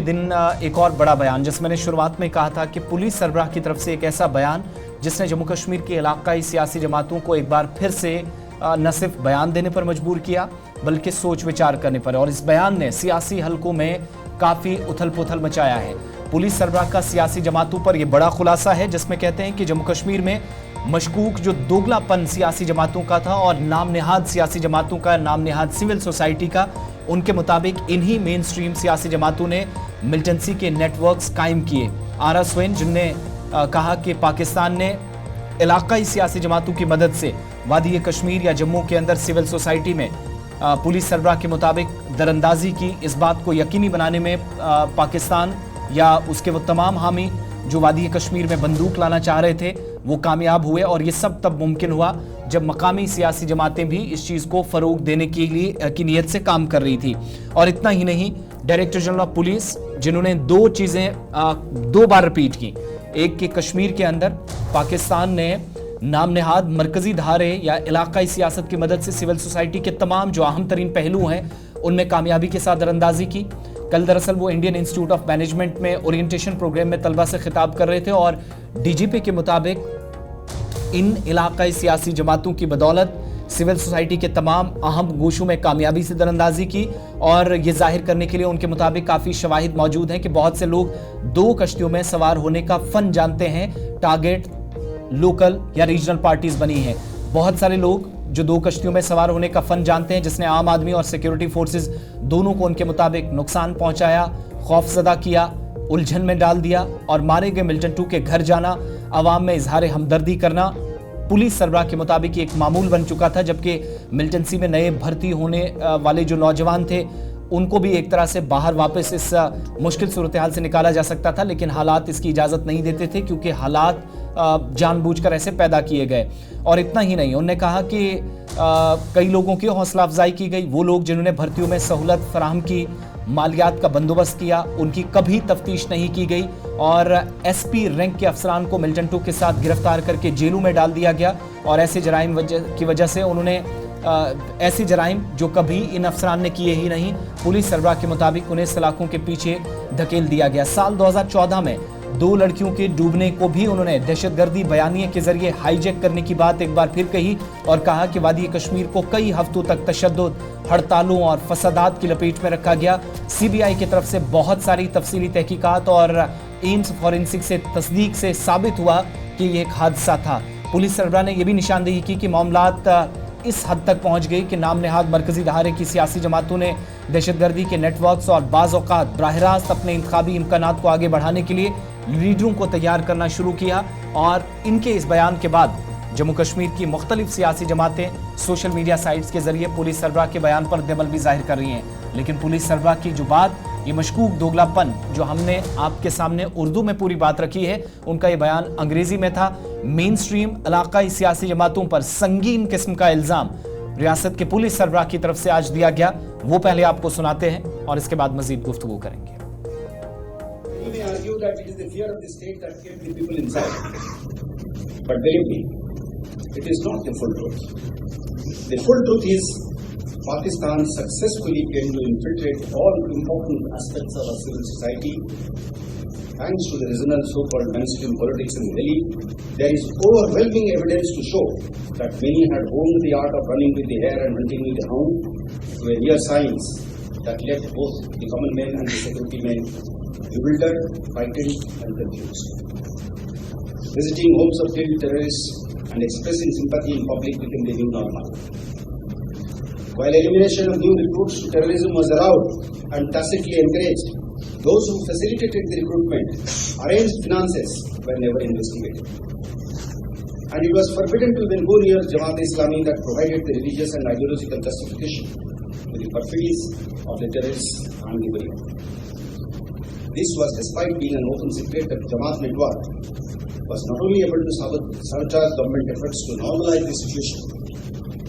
दिन एक और बड़ा बयान, जिस मैंने शुरुआत में कहा था कि पुलिस सरबराह की तरफ से एक ऐसा बयान जिसने जम्मू कश्मीर की इलाकाई सियासी जमातों को एक बार फिर से न सिर्फ बयान देने पर मजबूर किया बल्कि सोच विचार करने पर, और इस बयान ने सियासी हलकों में काफी उथल पुथल मचाया है। पुलिस सरबराह का सियासी जमातों पर यह बड़ा खुलासा है जिसमें कहते हैं कि जम्मू कश्मीर में मशकूक जो दोगलापन सियासी जमातों का था और नाम नेहाद सियासी जमातों का, नाम नेहाद सिविल सोसाइटी का, उनके मुताबिक इन्हीं मेन स्ट्रीम सियासी जमातों ने मिलिटेंसी के नेटवर्क्स कायम किए। आरा स्वेन, जिनने कहा कि पाकिस्तान ने इलाकाई सियासी जमातों की मदद से वादी कश्मीर या जम्मू के अंदर सिविल सोसाइटी में पुलिस सरबराह के मुताबिक दरअंदाजी की, इस बात को यकीनी बनाने में पाकिस्तान या उसके वो तमाम हामी जो वादी कश्मीर में बंदूक लाना चाह रहे थे वो कामयाब हुए, और ये सब तब मुमकिन हुआ जब मकामी सियासी जमातें भी इस चीज़ को फ़रोग देने के लिए की नीयत से काम कर रही थी। और इतना ही नहीं, डायरेक्टर जनरल ऑफ पुलिस जिन्होंने दो चीज़ें 2 बार रिपीट की, एक कि कश्मीर के अंदर पाकिस्तान ने नाम नेहाद मरकजी धारे या इलाकाई सियासत की मदद से सिविल सोसाइटी के तमाम जो अहम तरीन पहलू हैं उनमें कामयाबी के साथ दरअंदाजी की। कल दरअसल वो इंडियन इंस्टीट्यूट ऑफ मैनेजमेंट में ओरिएंटेशन प्रोग्राम में तलबा से खिताब कर रहे थे और डीजीपी के मुताबिक इन इलाकाई सियासी जमातों की बदौलत सिविल सोसाइटी के तमाम अहम गोशों में कामयाबी से दरअंदाजी की, और ये जाहिर करने के लिए उनके मुताबिक काफ़ी शवाहिद मौजूद हैं कि बहुत से लोग 2 कश्तियों में सवार होने का फ़न जानते हैं। टारगेट लोकल या रीजनल पार्टीज बनी हैं। बहुत सारे लोग जो 2 कश्तियों में सवार होने का फन जानते हैं, जिसने आम आदमी और सिक्योरिटी फोर्सेस दोनों को उनके मुताबिक नुकसान पहुंचाया, खौफजदा किया, उलझन में डाल दिया, और मारे गए मिल्टन 2 के घर जाना, अवाम में इजहार हमदर्दी करना पुलिस सरबराह के मुताबिक एक मामूल बन चुका था। जबकि मिलिटेंसी में नए भर्ती होने वाले जो नौजवान थे उनको भी एक तरह से बाहर वापस इस मुश्किल सूरत हाल से निकाला जा सकता था, लेकिन हालात इसकी इजाज़त नहीं देते थे क्योंकि हालात जानबूझकर ऐसे पैदा किए गए। और इतना ही नहीं, उन्होंने कहा कि कई लोगों की हौसला अफजाई की गई। वो लोग जिन्होंने भर्तियों में सहूलत फराहम की, मालियात का बंदोबस्त किया, उनकी कभी तफ्तीश नहीं की गई, और एसपी रैंक के अफसरान को मिल्टन 2 के साथ गिरफ्तार करके जेलों में डाल दिया गया। और ऐसे जराइम की वजह से उन्होंने ऐसे जराइम जो कभी इन अफसरान ने किए ही नहीं, पुलिस सरबराह के मुताबिक उन्हें सलाखों के पीछे धकेल दिया गया। साल 2014 में 2 लड़कियों के डूबने को भी उन्होंने दहशतगर्दी बयानिए के जरिए हाईजैक करने की बात एक बार फिर कही और कहा कि वादी कश्मीर को कई हफ्तों तक तशद्दुद, हड़तालों और फसादात की लपेट में रखा गया। सीबीआई की तरफ से बहुत सारी तफसीली तहकीकात और एम्स फॉरेंसिक से तस्दीक से साबित हुआ कि ये एक हादसा था। पुलिस सरबराह ने यह भी निशानदेही की कि मामलात इस हद तक पहुंच गई कि नाम नेहाद मरकजी धारे की सियासी जमातों ने दहशतगर्दी के नेटवर्क्स और बाज़ औक़ात बराह रास्त अपने इंतखाबी इम्कानात को आगे बढ़ाने के लिए लीडरों को तैयार करना शुरू किया। और इनके इस बयान के बाद जम्मू कश्मीर की मुख्तलिफ सियासी जमातें सोशल मीडिया साइट्स के जरिए पुलिस सरबराह के बयान पर रद्द-ए-अमल भी जाहिर कर रही हैं। लेकिन पुलिस सरबराह की जो बात, ये मशकूक दोगलापन जो हमने आपके सामने उर्दू में पूरी बात रखी है, उनका ये बयान अंग्रेजी में था। मेन स्ट्रीम इलाकाई सियासी जमातों पर संगीन किस्म का इल्ज़ाम रियासत के पुलिस सरबराह की तरफ से आज दिया गया, वो पहले आपको सुनाते हैं और इसके बाद मजीद गुफ्तगू करेंगे। It is not the full truth. The full truth is Pakistan successfully came to infiltrate all important aspects of our civil society. Thanks to the regional so-called mainstream politics in Delhi, there is overwhelming evidence to show that many had honed the art of running with the hare and hunting with the hound to a near science that left both the common men and the security men bewildered, frightened and confused. Visiting homes of killed terrorists and expressing sympathy in public became the new normal. While elimination of new recruits to terrorism was allowed and tacitly encouraged, those who facilitated the recruitment, arranged finances, were never investigated. And it was forbidden to even go near Jamaat-e-Islami that provided the religious and ideological justification to the perfidies of the terrorists and the Bariya. This was despite being an open secret that Jamaat network was not only able to sabotage government efforts to normalize the situation,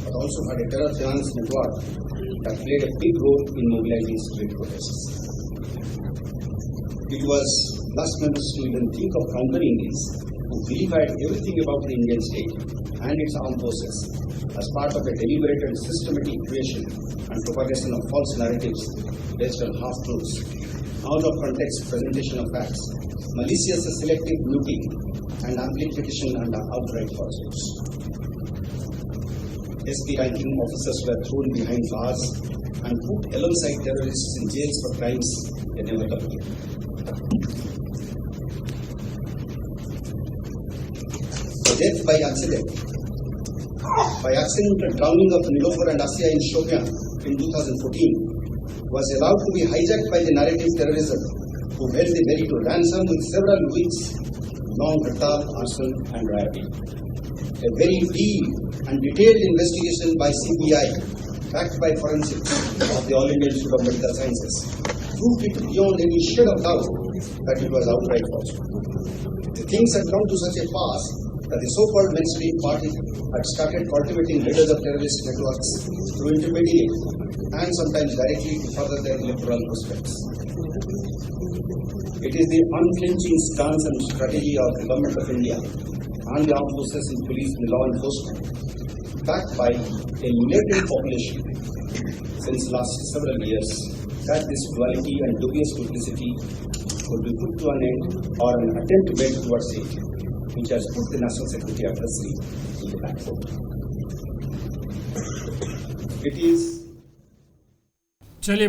but also had a terror finance network that played a big role in mobilizing street protests. It was blasphemous to even think of countering these, who vilified everything about the Indian state and its armed forces as part of a deliberate and systematic creation and propagation of false narratives based on half-truths out of context presentation of facts, malicious selective muting, and amplification and outright falsehoods. SP ranking officers were thrown behind bars and put alongside terrorists in jails for crimes they never committed. Death by accidental drowning of Nilofer and Asya in Shopian in 2014 was allowed to be hijacked by the narrative terrorism, who held the Mary to ransom with several weeks long Hartal, arson and rioting. A very deep and detailed investigation by CBI, backed by forensics of the All India Institute of Medical Sciences, proved it beyond any shade of doubt that it was outright false. The things had come to such a pass that the so-called mainstream party had started cultivating leaders of terrorist networks through intermediaries and sometimes directly to further their electoral prospects. It is the unflinching stance and strategy of the Government of India and the armed forces and police and law enforcement, backed by a latent population since last several years, that this duality and dubious publicity could be put to an end or an attempt to bend towards it, which has put the national security adversary in the back foot. It is चलिए